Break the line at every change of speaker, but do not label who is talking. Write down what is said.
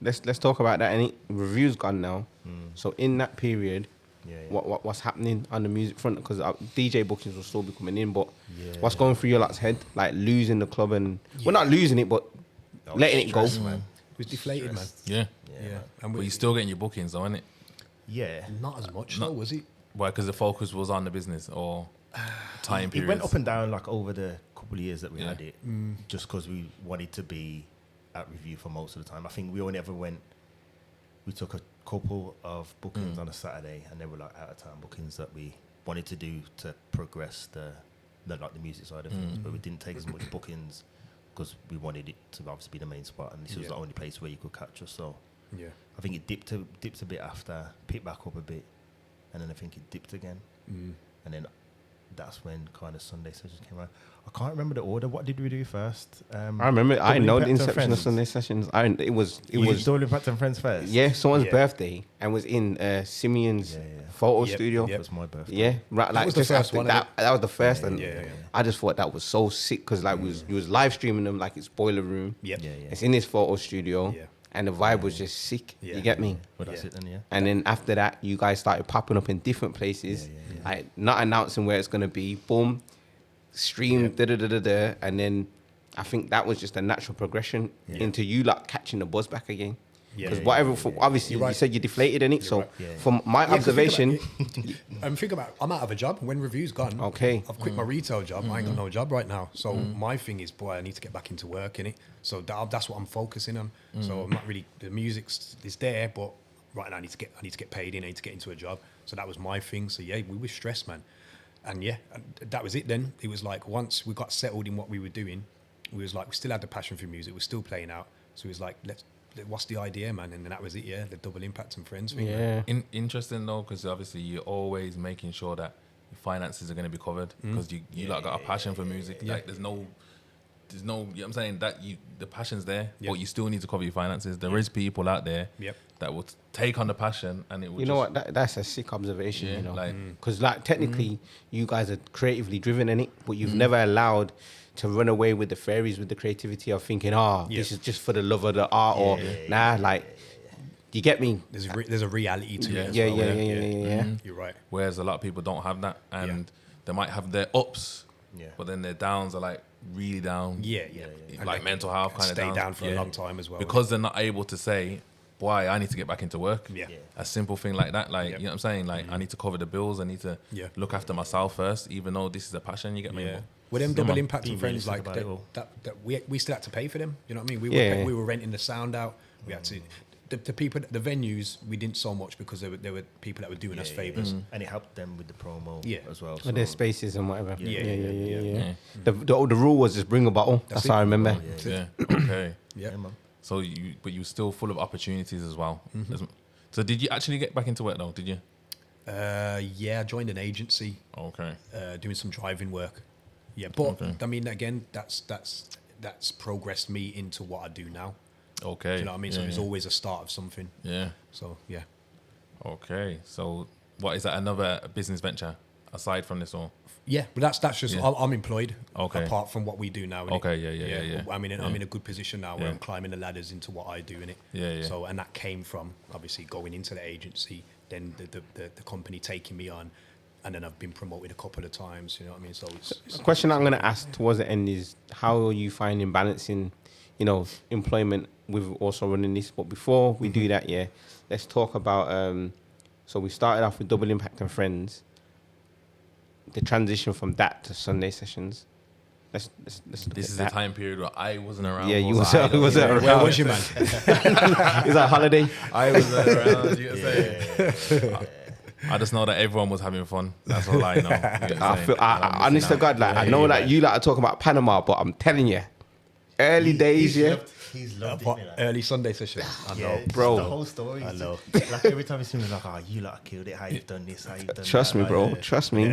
let's talk about that. Any reviews gone now? So in that period,
Yeah.
what's happening on the music front? Because DJ bookings will still be coming in, but what's going through your lot's head? Like losing the club and well, not losing it, but letting it go.
Man.
It was deflated, man.
Yeah.
Yeah. And
But you're still getting your bookings, though, innit?
Yeah.
not as much, though, was it?
Why? Because the focus was on the business or time
It
periods.
went up and down like over the couple of years that we
Yeah.
had it, just because we wanted to be at review for most of the time. I think we only ever went. We took a couple of bookings on a Saturday, and they were like out of town bookings that we wanted to do to progress the music side of things. But we didn't take as much bookings because we wanted it to obviously be the main spot, and this was the only place where you could catch us. So
Yeah.
I think it dipped a bit after, picked back up a bit, and then I think it dipped again, and then that's when kind of Sunday sessions came around. I can't remember the order. What did we do first?
I remember. I
Double
know the
Impact and
inception of
Friends.
Sunday sessions. It was
Double Impact and Friends first.
yeah, someone's
Yeah.
birthday and was in Simeon's photo
Yep,
studio.
yep.
That was my birthday.
Yeah, right. Like
was the
just
first
after
one,
that. That was the first, and
yeah.
I just thought that was so sick because like he was live streaming them like it's Boiler Room.
Yep.
Yeah.
It's in his photo studio,
Yeah.
and the vibe was just sick.
Yeah.
You get me?
But that's
Yeah.
it then, yeah.
And then after that, you guys started popping up in different places, like not announcing where it's gonna be. Boom, stream, and then I think that was just a natural progression into you like catching the buzz back again.
Yeah.
Because obviously
You're
you
right.
said you deflated in it. So
right.
Yeah.
from my
'cause
observation,
think about I'm out of a job. When review's gone,
Okay.
I've quit my retail job. I ain't got no job right now. So my thing is, boy, I need to get back into work, innit? So that's what I'm focusing on. So I'm not really the music is there, but right now I need to get paid in. I need to get into a job. So that was my thing. So yeah, we were stressed, man. And yeah, that was it. Then it was like once we got settled in what we were doing, we was like we still had the passion for music. We're still playing out. So it was like what's the idea, man? And then that was it. Yeah, the Double Impact and Friends thing. Man.
yeah,
Interesting though, because obviously you're always making sure that your finances are going to be covered because you like got a passion for music.
Yeah.
Like there's no, you know what I'm saying, that the passion's there,
Yep.
but you still need to cover your finances. There is people out there
Yep.
that will take on the passion and it will.
you know what? That's a sick observation.
Yeah,
you know,
like-
because like technically you guys are creatively driven in it, but you've never allowed to run away with the fairies with the creativity of thinking, this is just for the love of the art, or like. You get me?
There's a reality to it. As
Yeah,
well,
yeah.
You're right.
Whereas a lot of people don't have that, and they might have their ups,
Yeah.
but then their downs are like really down.
Yeah. And
Like
they
mental health kind of
stay down for a long time as well.
because they're not able to say, "Why I need to get back into work."
Yeah.
A simple thing like that, like
Yep.
you know what I'm saying. Like I need to cover the bills. I need to
Yeah.
look after myself first, even though this is a passion. You get me?
Yeah. With them Double
man.
Impact
Be
and Friends,
realistic
like
about it all.
that we still had to pay for them. You know what I mean?
Yeah.
We were renting the sound out. We had to. The people, the venues, we didn't so much because there were people that were doing us favors.
And it helped them with the promo
Yeah.
as well.
With their spaces and whatever.
Yeah.
The rule was just bring a bottle. That's how I remember.
Yeah. Okay.
Yeah.
Yeah, man.
So but you were still full of opportunities as well. So did you actually get back into work though? Did you?
Yeah, I joined an agency
Okay.
doing some driving work. Yeah, but
Okay.
I mean, again, that's progressed me into what I do now.
Okay.
Do you know what I mean?
Yeah,
So there's
yeah.
always a start of something.
Yeah.
So yeah.
Okay. So what is that? Another business venture aside from this, or?
Yeah, but that's just
Yeah.
I'm employed.
Okay.
Apart from what we do now. innit?
Okay, yeah.
I'm in a good position now where
Yeah.
I'm climbing the ladders into what I do in it.
Yeah.
So and that came from obviously going into the agency, then the company taking me on, and then I've been promoted a couple of times. You know what I mean? So it's
The question I'm going to ask towards the end is how are you finding balancing, employment with also running this? But before we do that, let's talk about. So we started off with Double Impact and Friends. The transition from that to Sunday sessions. Let's look
This
at
is
that.
the time period where I wasn't around.
Yeah, you
also.
wasn't around.
where was you, man?
Is that holiday?
I was around. You know what I'm saying? I just know that everyone was having fun. That's all I know. You know what I'm saying?
I honest to God, like I know that you like to talk about Panama, but I'm telling you, early days,
He's loved it.
Early Sunday session. I know.
Yeah,
bro.
The whole story.
I know.
Like every time you see me, like, you lot killed it. How you've done this? How you've done that?
Trust me,
Like,
bro. Trust me.